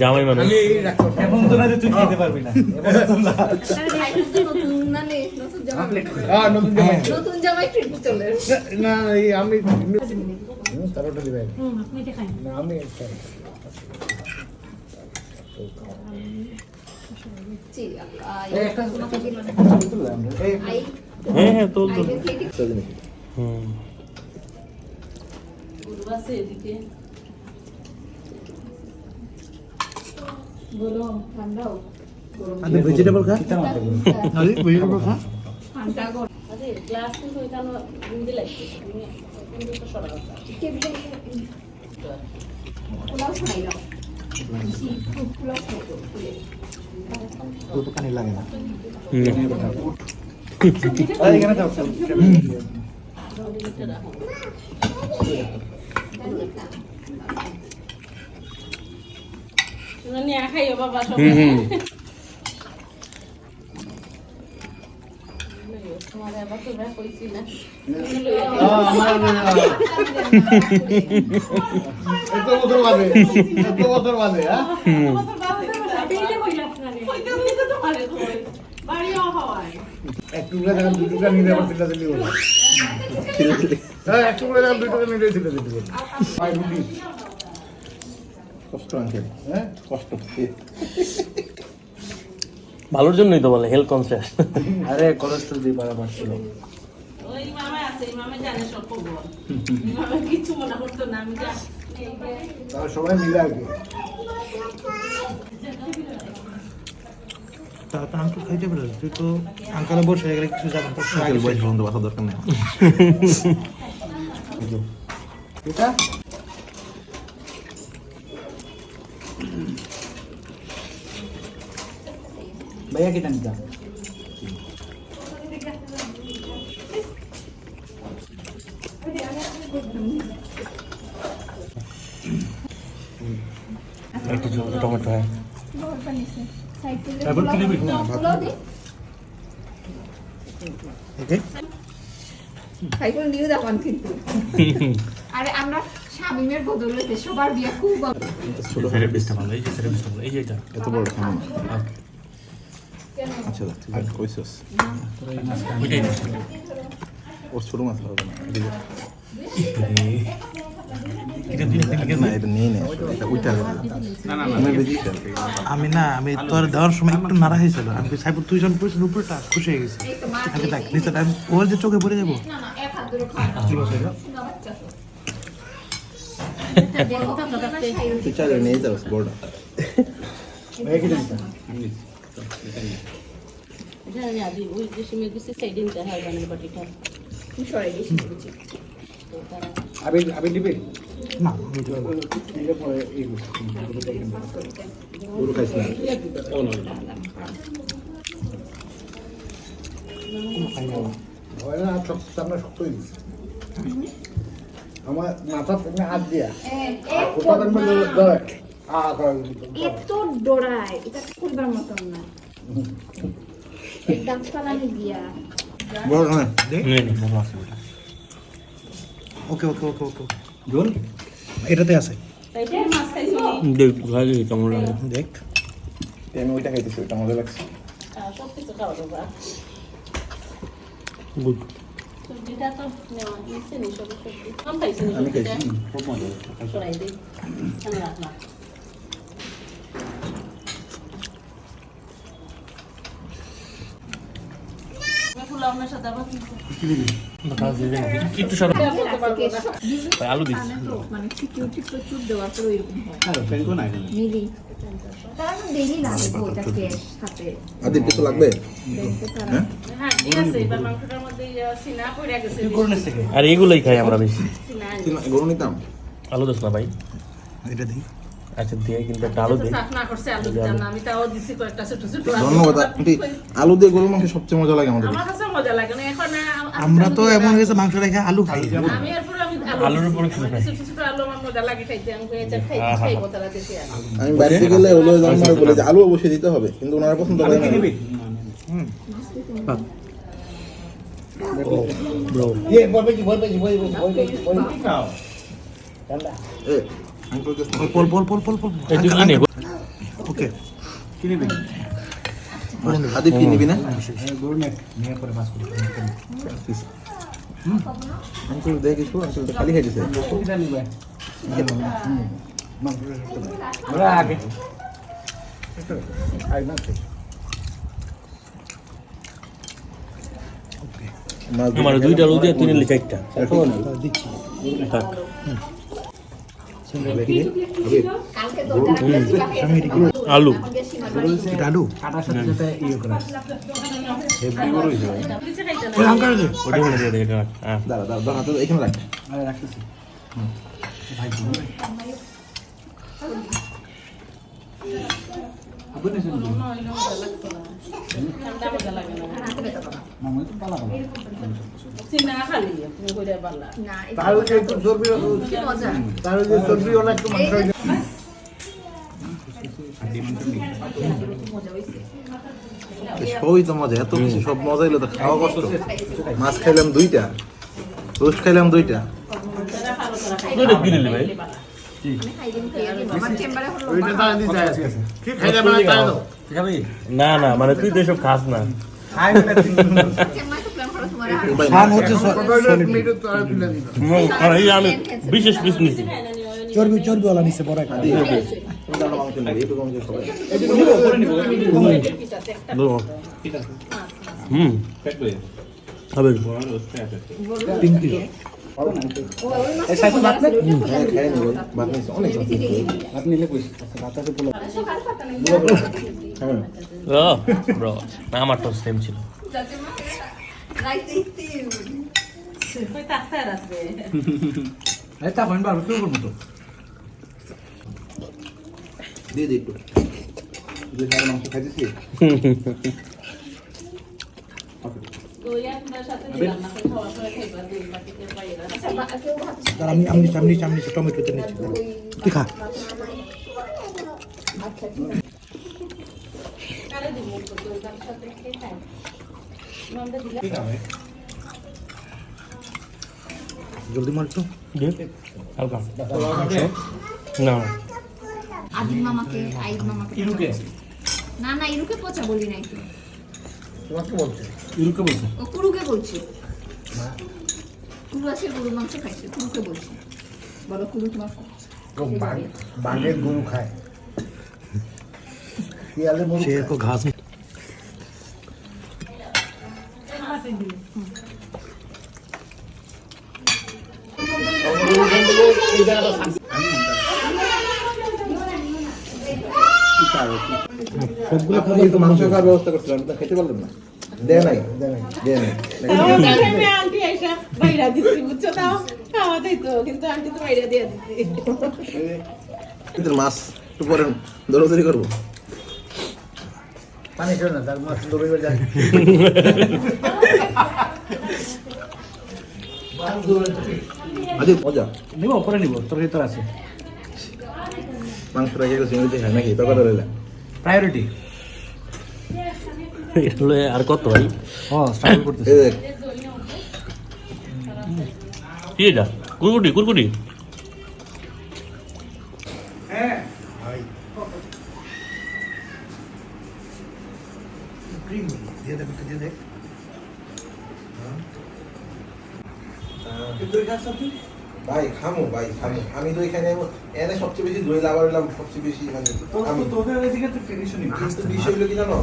জামাই মানে এমন তো না যে তুই খেতে পারবি না, নতুন জামাই ট্রিট চলে না আমি তারটা দিবে না আমি হ্যাঁ তোল তোল এদিকে গরম ঠান্ডাও আরে ভেজিটেবল খা আরে ভেজিটেবল খা ঠান্ডা গরম আরে গ্লাস কিন্তু এখানে বুঝতে লাগছে তুমি কিন্তু সরা কথা পোলাও খাই দাও পোলাও খাই দাও তো পানি লাগে না এখানে দাও তুমি খাইও বাবা সব তোমার আবার তো ব্যাক হইছি না এত বছর বাদে হ্যাঁ একটু করে দুটো টাকা নিলে আবার চিল্লা চিল্লি বলে হ্যাঁ একটু করে দুটো টাকা নিলে চিল্লা চিল্লি বলে কষ্ট আনছে হ্যাঁ কষ্ট ভালোর জন্যই তো বলে হেলথ কনসিয়াস আরে কোলেস্ট্রল দিয়ে বাড়াবার ছিল ওই মামা আছে মামা জানে সব খবর মামা কিছু মনে করতো না আমি জানি তারা সবাই মিলে আর কি তারা তো আঙ্কেল খাইতে পারে, তুই তো আঙ্কেলে বসে গেলে কিছু যাবেন তো আগে বয়স বন্ধ বাসা দরকার নেই এটা ভাইয়া কি টানিটা একটু টমেটো হয় তারপর কি নিবি ওকে সাইকেল নিয়ে যাবেন কিন্তু আরে আমরা শামিমের বদলে সবার বিয়ে খুব ছোট ফেরে পিসটা ভালো এই যে ফেরে পিসটা ভালো এই যে এটা এত বড় খাওয়া না আচ্ছা তুই আর কইছস ওইটাই না ওর ছোট মাছ হবে না এটা দিন না এটা নিয়ে নে এটা উইটা আমি ভেজিটাল আমি তোর দেওয়ার সময় একটু নাড়া হয়েছিল, আমি সাইপুর তুই যখন পড়েছিল উপরটা খুশি হয়ে গেছি আগে দেখ নিচেটা আমি ওর যে চোখে পড়ে যাবো না এক হাত ধরে খাওয়া কি বলছো এটা? তুই চাইলে নিয়ে যাস বড়টা ভাইয়া কি টানিটা জানি আদি ওই যে সিমে দিছে সাইডে নিতে হয় বানের বাটিটা সরে গেছি তো তারা আবি দিবে না দিলে পরে এই পুরো খাইছ না হয় না সব সামনে শক্ত হয়ে গেছে আমার মাথা থেকে হাত দিয়া কোথাও ধরে এত ডোরায় এটা করবার মতন না একদম ফালানি দিয়া বড় না ওকে ওকে ওকে ওকে জোন এটাতে আছে তাইতে মাছ খাইছো দেখ ভালো কেমন লাগে দেখ আমি ওইটা খাইতেছি ওইটা মজা লাগছে সব কিছু খাওয়া বাবা গুড সবজিটা তো নেওয়া নিচ্ছে নি সব সবজি কম খাইছি আমি খাইছি খুব মজা সরাই দিই আমি রাখলাম ফুলাওনার সাথে আবার একটু সর আলু দিস মানে সিকিউরিটি প্রচুর দেওয়ার পর এরকম হয় আর ফেলবো না এখানে মিলি তারা তো ডেইলি লাগবে ওটা ফ্রেশ সাথে আদি কিছু লাগবে দেখতে তারা হ্যাঁ ঠিক আছে এবার মাংসটার মধ্যে সিনা পড়ে গেছে কি করে নিচ্ছে আর এগুলোই খাই আমরা বেশি সিনা গরু নিতাম আলু দিস না ভাই এটা দিই আচ্ছা দিয়ে কিন্তু একটা আলু দিই সাফ না করছে আলু দিতাম না আমি তাও দিছি কয়েকটা ছোট ছোট ধন্যবাদ আন্টি আলু দিয়ে গরুর মাংস সবচেয়ে মজা লাগে আমাদের আমার কাছে মজা লাগে না এখন আমরা তো এমন হয়েছে মাংস রেখে আলু খাই আমি এরপর আমি আলুর উপরে কিছু নাই। কিছু কিছু আলু আমার মজা লাগে খাইতে, আমি কই আচ্ছা খাইবো তারা দেশে আর আমি বাড়িতে গেলে হলো আমার বলে যে আলু অবশ্যই দিতে হবে, কিন্তু ওনারা পছন্দ করে না। ব্রো ये बोल पे बोल पे बोल खाओ ठंडा এ আঙ্কেল কে পল এই তুই কি নেব? ওকে হাদিফ কি নিবি না? আঙ্কেল দেখ কিছু, আঙ্কেল তো খালি খাইতেছে। बड़ा आगे आई ना মাছ আমার দুইটা আলু দিয়ে তুই নিলে চারটা। দিচ্ছি থাক। কালকে দরকার আলু এটা আলু काटा साथे साथे इयो करा কিছু খাইতে না ওই আঙ্কার দে ওটা মনে করে এটা হ্যাঁ দাঁড়া দাঁড়া দাঁড়া হাতে এখানে রাখ। अरे রাখতেছি ভাই আপনি শুনুন ঠান্ডা মজা লাগে না মামা তো পালা পালা চিনা খালি তুমি কইরা পারলা না তার যে একটু চর্বি কি মজা তার যে চর্বি ওলা একটু মাংস সবই তো মজা, এত কিছু সব মজা হইলে তো খাওয়া কষ্ট। মাছ খাইলাম 2টা, রোস্ট খাইলাম 2টা। ওটা কি নিলি ভাই? আমার চেম্বারে হলো ওইটা তার দিতে আছে কি খাইলে মানে তাই দাও না না মানে তুই তো এসব খাস না। খাই না চেম্বারে তো প্ল্যান করো তোমার ভাই খান হচ্ছে মিটে তো আর তুলে দিন আর এই আমি বিশেষ পিস নিছি। চর্বিওয়ালা নিচে বড় একটা দাঁড়া মাংস নেই, একটু কম সবাই। হুম হবে। 3 কিলো এই সাইকেল ভাত না হ্যাঁ খাই নি ভাই, ভাত নিয়েছে অনেক ভাত নিয়েছে। ভাত নিলে কইস আচ্ছা ভাত আছে পোলা হ্যাঁ ব্রো না আমার তো সেম ছিল। কই তাস্তার আছে এটা পয়েন্ট বার কেউ করব তো দিয়ে দে একটু। দুই হাড় মাংস খাইতেছি। ওই আপনার সাথে দিলাম না খাওয়া পরে খাইবা দুই বাটিতে পাইরা আর আমি টমেটোতে নিচ্ছি তুই খা কারে দিব তো ওই তার সাথে খেয়ে খাই নামটা দিলা জলদি মার তো হালকা না আদিম মামাকে আইদ মামাকে ইরুকে না না ইরুকে পচা বলি নাই তো তোমাকে বলছে ইরুকে বলছে ও কুরুকে বলছি কুরু আছে গরুর মাংস খাইছে কুরুকে বলছি বলো কুরু তোমার বাঘের গরু খায় শিয়ালে মরু সে को घास সবগুলো খাবার একটু মাংস খাওয়ার ব্যবস্থা করছিলাম, কিন্তু খেতে পারলাম না। দেয় নাই। আমি আন্টি আইসা বাইরা দিছি বুঝছো তাও খাওয়া দিত কিন্তু আন্টি তো বাইরা দিয়ে দিছি কিন্তু মাছ একটু পরে দৌড়াদৌড়ি করবো। পানি খেও না তার মাছ দৌড়ে যায় আদি মজা। নিব পরে নিব তোর ভিতর আছে মাংস রেখে গেছে চিংড়ি খায় নাকি ব্যাপার রইলে প্রায়োরিটি আর কত ভাই? ও স্ট্রাগল করতেছে এই দেখ কি এটা? কুরকুটি কুরকুটি क्रीम দিয়ে দে দিয়ে দে ভাই খামো আমি তো এখানে এনে সবচেয়ে বেশি দই লাভার সবচেয়ে বেশি মানে আমি তোদের এদিকে তো ট্রেডিশনই কিন্তু বিষয় হলো কি জানো